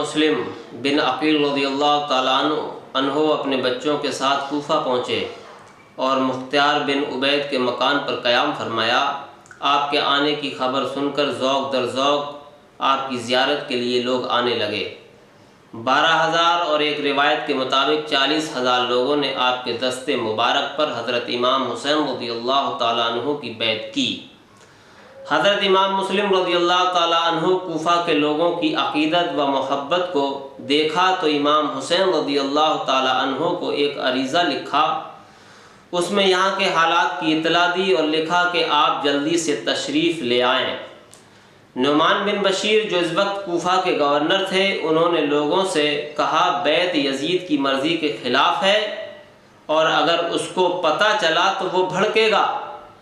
مسلم بن عقیل رضی اللہ تعالیٰ عنہ اپنے بچوں کے ساتھ کوفہ پہنچے اور مختار بن عبید کے مکان پر قیام فرمایا۔ آپ کے آنے کی خبر سن کر ذوق در ذوق آپ کی زیارت کے لیے لوگ آنے لگے۔ 12,000 اور ایک روایت کے مطابق 40,000 لوگوں نے آپ کے دست مبارک پر حضرت امام حسین رضی اللہ تعالیٰ عنہ کی بیعت کی۔ حضرت امام مسلم رضی اللہ تعالیٰ عنہ کوفہ کے لوگوں کی عقیدت و محبت کو دیکھا تو امام حسین رضی اللہ تعالیٰ عنہ کو ایک عریضہ لکھا۔ اس میں یہاں کے حالات کی اطلاع دی اور لکھا کہ آپ جلدی سے تشریف لے آئیں۔ نعمان بن بشیر جو اس وقت کوفہ کے گورنر تھے، انہوں نے لوگوں سے کہا بیعت یزید کی مرضی کے خلاف ہے اور اگر اس کو پتہ چلا تو وہ بھڑکے گا،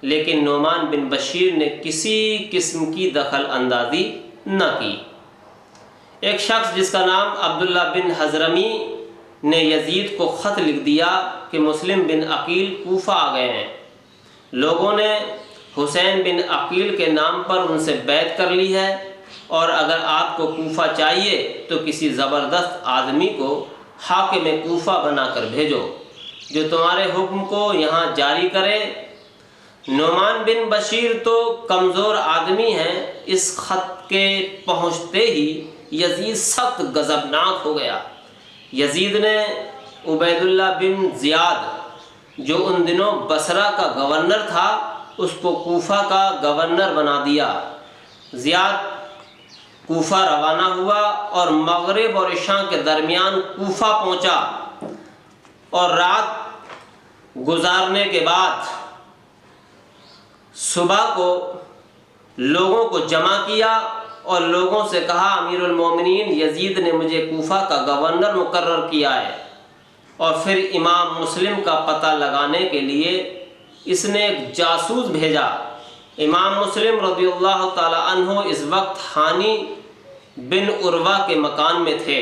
لیکن نعمان بن بشیر نے کسی قسم کی دخل اندازی نہ کی۔ ایک شخص جس کا نام عبداللہ بن حضرمی نے یزید کو خط لکھ دیا کہ مسلم بن عقیل کوفہ آ گئے ہیں۔ لوگوں نے حسین بن عقیل کے نام پر ان سے بیعت کر لی ہے اور اگر آپ کو کوفہ چاہیے تو کسی زبردست آدمی کو حاکم کوفہ بنا کر بھیجو جو تمہارے حکم کو یہاں جاری کرے۔ نعمان بن بشیر تو کمزور آدمی ہیں، اس خط کے پہنچتے ہی یزید سخت غضبناک ہو گیا۔ یزید نے عبید اللہ بن زیاد جو ان دنوں بصرہ کا گورنر تھا اس کو کوفہ کا گورنر بنا دیا۔ زیاد کوفہ روانہ ہوا اور مغرب اور عشاء کے درمیان کوفہ پہنچا اور رات گزارنے کے بعد صبح کو لوگوں کو جمع کیا اور لوگوں سے کہا امیر المومنین یزید نے مجھے کوفہ کا گورنر مقرر کیا ہے، اور پھر امام مسلم کا پتہ لگانے کے لیے اس نے ایک جاسوس بھیجا۔ امام مسلم رضی اللہ تعالی عنہ اس وقت ہانی بن عروہ کے مکان میں تھے۔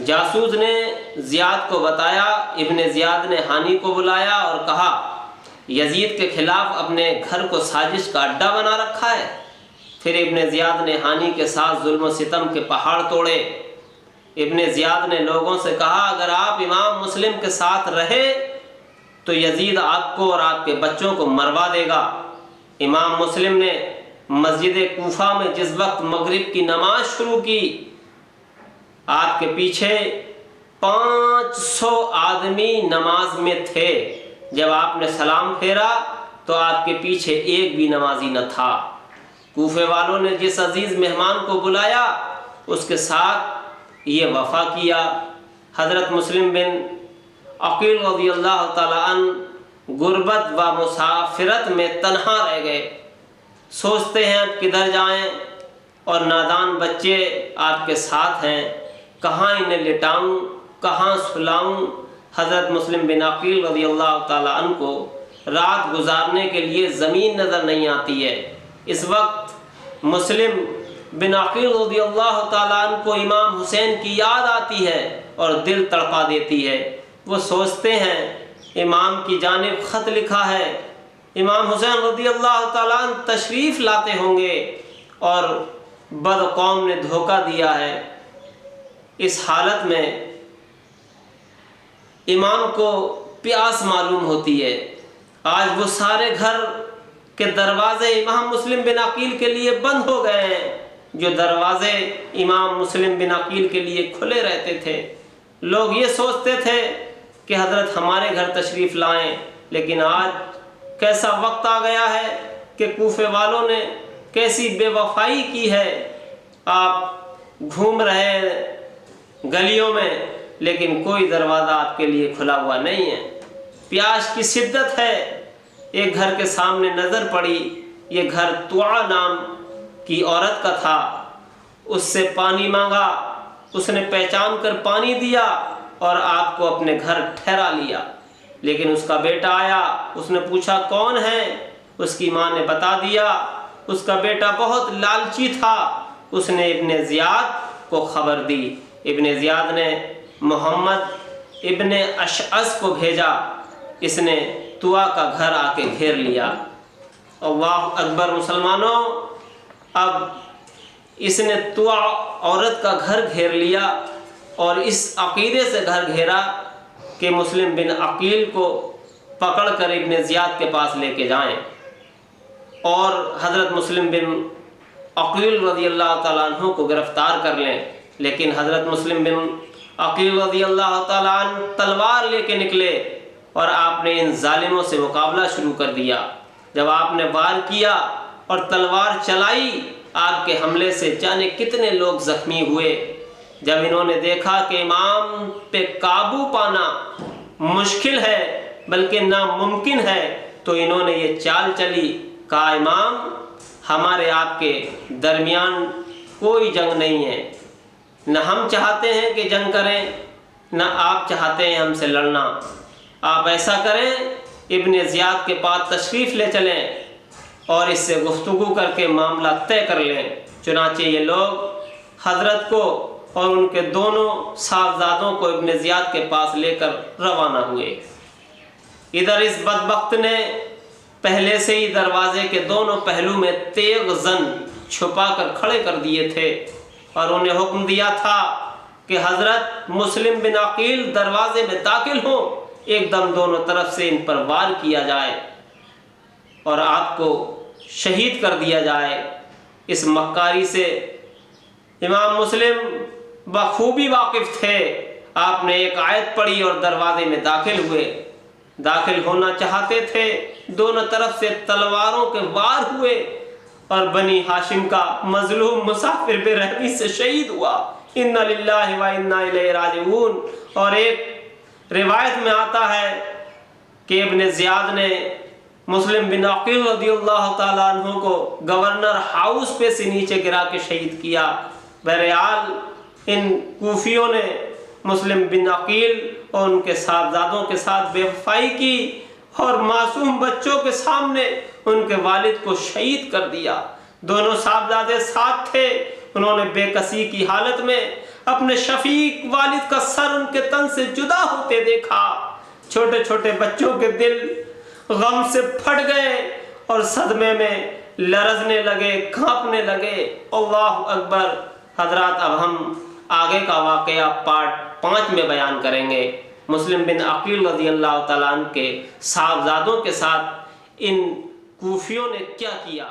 جاسوس نے زیاد کو بتایا، ابن زیاد نے ہانی کو بلایا اور کہا یزید کے خلاف اپنے گھر کو سازش کا اڈا بنا رکھا ہے۔ پھر ابن زیاد نے ہانی کے ساتھ ظلم و ستم کے پہاڑ توڑے۔ ابن زیاد نے لوگوں سے کہا اگر آپ امام مسلم کے ساتھ رہے تو یزید آپ کو اور آپ کے بچوں کو مروا دے گا۔ امام مسلم نے مسجد کوفہ میں جس وقت مغرب کی نماز شروع کی، آپ کے پیچھے 500 آدمی نماز میں تھے۔ جب آپ نے سلام پھیرا تو آپ کے پیچھے ایک بھی نمازی نہ تھا۔ کوفے والوں نے جس عزیز مہمان کو بلایا اس کے ساتھ یہ وفا کیا۔ حضرت مسلم بن عقیل رضی اللہ تعالیٰ عنہ غربت و مسافرت میں تنہا رہ گئے۔ سوچتے ہیں اب کدھر جائیں اور نادان بچے آپ کے ساتھ ہیں، کہاں انہیں لٹاؤں، کہاں سلاؤں۔ حضرت مسلم بن عقیل رضی اللہ تعالیٰ عنہ کو رات گزارنے کے لیے زمین نظر نہیں آتی ہے۔ اس وقت مسلم بن عقیل رضی اللہ تعالیٰ عنہ کو امام حسین کی یاد آتی ہے اور دل تڑپا دیتی ہے۔ وہ سوچتے ہیں امام کی جانب خط لکھا ہے، امام حسین رضی اللہ تعالیٰ عنہ تشریف لاتے ہوں گے اور بد قوم نے دھوکہ دیا ہے۔ اس حالت میں امام کو پیاس معلوم ہوتی ہے۔ آج وہ سارے گھر کے دروازے امام مسلم بن عقیل کے لیے بند ہو گئے ہیں جو دروازے امام مسلم بن عقیل کے لیے کھلے رہتے تھے۔ لوگ یہ سوچتے تھے کہ حضرت ہمارے گھر تشریف لائیں، لیکن آج کیسا وقت آ گیا ہے کہ کوفے والوں نے کیسی بے وفائی کی ہے۔ آپ گھوم رہے ہیں گلیوں میں لیکن کوئی دروازہ آپ کے لیے کھلا ہوا نہیں ہے۔ پیاس کی شدت ہے۔ ایک گھر کے سامنے نظر پڑی، یہ گھر طوع نام کی عورت کا تھا۔ اس سے پانی مانگا، اس نے پہچان کر پانی دیا اور آپ کو اپنے گھر ٹھہرا لیا۔ لیکن اس کا بیٹا آیا، اس نے پوچھا کون ہے؟ اس کی ماں نے بتا دیا۔ اس کا بیٹا بہت لالچی تھا، اس نے ابن زیاد کو خبر دی۔ ابن زیاد نے محمد ابن اشعث کو بھیجا، اس نے طوع کا گھر آ کے گھیر لیا۔ اللہ اکبر مسلمانوں، اب اس نے تو عورت کا گھر گھیر لیا اور اس عقیدے سے گھر گھیرا کہ مسلم بن عقیل کو پکڑ کر ابن زیاد کے پاس لے کے جائیں اور حضرت مسلم بن عقیل رضی اللہ تعالیٰ عنہ کو گرفتار کر لیں۔ لیکن حضرت مسلم بن عقیل رضی اللہ تعالیٰ عنہ تلوار لے کے نکلے اور آپ نے ان ظالموں سے مقابلہ شروع کر دیا۔ جب آپ نے وار کیا اور تلوار چلائی، آپ کے حملے سے جانے کتنے لوگ زخمی ہوئے۔ جب انہوں نے دیکھا کہ امام پہ قابو پانا مشکل ہے بلکہ ناممکن ہے، تو انہوں نے یہ چال چلی، کہا امام ہمارے آپ کے درمیان کوئی جنگ نہیں ہے، نہ ہم چاہتے ہیں کہ جنگ کریں نہ آپ چاہتے ہیں ہم سے لڑنا۔ آپ ایسا کریں ابن زیاد کے پاس تشریف لے چلیں اور اس سے گفتگو کر کے معاملہ طے کر لیں۔ چنانچہ یہ لوگ حضرت کو اور ان کے دونوں صاحبزادوں کو ابن زیاد کے پاس لے کر روانہ ہوئے۔ ادھر اس بدبخت نے پہلے سے ہی دروازے کے دونوں پہلو میں تیغ زن چھپا کر کھڑے کر دیے تھے اور انہیں حکم دیا تھا کہ حضرت مسلم بن عقیل دروازے میں داخل ہوں، ایک دم دونوں طرف سے ان پر وار کیا جائے اور آپ کو شہید کر دیا جائے۔ اس مکاری سے امام مسلم بخوبی واقف تھے۔ آپ نے ایک آیت پڑھی اور دروازے میں داخل ہوئے۔ داخل ہونا چاہتے تھے، دونوں طرف سے تلواروں کے وار ہوئے اور بنی ہاشم کا مظلوم مسافر بے رحمی سے شہید ہوا۔ انا للہ و انا الیہ راجعون۔ اور ایک روایت میں آتا ہے کہ ابن زیاد نے مسلم بن عقیل رضی اللہ تعالیٰ عنہ کو گورنر ہاؤس پہ سے نیچے گرا کے شہید کیا۔ بہرحال ان کوفیوں نے مسلم بن عقیل اور ان کے صاحبزادوں کے ساتھ بے وفائی کی اور معصوم بچوں کے سامنے ان کے والد کو شہید کر دیا۔ دونوں صاحبزادے ساتھ تھے، انہوں نے بے کسی کی حالت میں اپنے شفیق والد کا سر ان کے تن سے جدا ہوتے دیکھا۔ چھوٹے چھوٹے بچوں کے دل غم سے پھٹ گئے اور صدمے میں لرزنے لگے، کانپنے لگے۔ اللہ اکبر۔ حضرات اب ہم آگے کا واقعہ پارٹ 5 میں بیان کریں گے۔ مسلم بن عقیل رضی اللہ تعالیٰ عنہ کے صاحبزادوں کے ساتھ ان کوفیوں نے کیا کیا۔